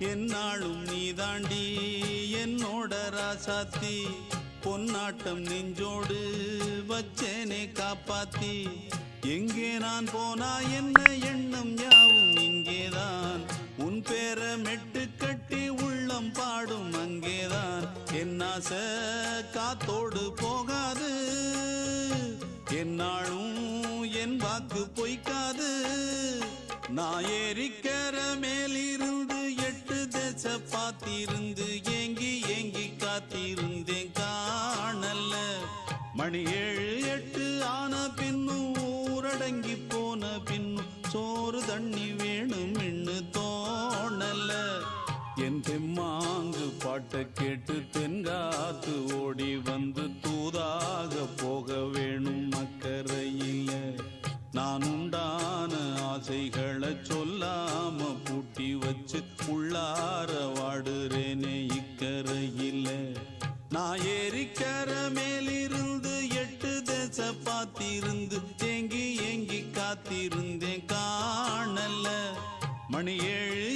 என்னாலும் நீதாண்டி என்னோட ராசாத்தி பொன்னாட்டம் நெஞ்சோடு வச்சேனே காப்பாத்தி எங்கே நான் போனா என்ன எண்ணம் யாவும் இங்கேதான் உன் பேர மெட்டு கட்டி உள்ளம் பாடும் அங்கேதான் என்னாச காத்தோடு போகாது என்னாலும் என் வாக்கு பொய்க்காது நான் ஏறிக்கிற மேலிருந்து 8 தேச பார்த்திருந்து ஏங்கி ஏங்கி காத்திருந்தேன் காணல்ல மணி 7 8 ஆன பின்னும் ஊரடங்கி போன பின்னும் சோறு தண்ணி வேணும் இன்னு தோணல என் தெம்மாங்கு பாட்டை கேட்டு தென்காத்து ஓடி வந்து தூதாக போக வேணும் அக்கறையில நான் உண்டான ஆசைகளை சொல்லாம பூட்டி வச்சு உள்ளார வாடுறேனே இக்கரையில நான் ஏறிக்கிற மேலிருந்து 8 தேச பார்த்திருந்து ஏங்கி ஏங்கி காத்திருந்தேன் காணல மணி 7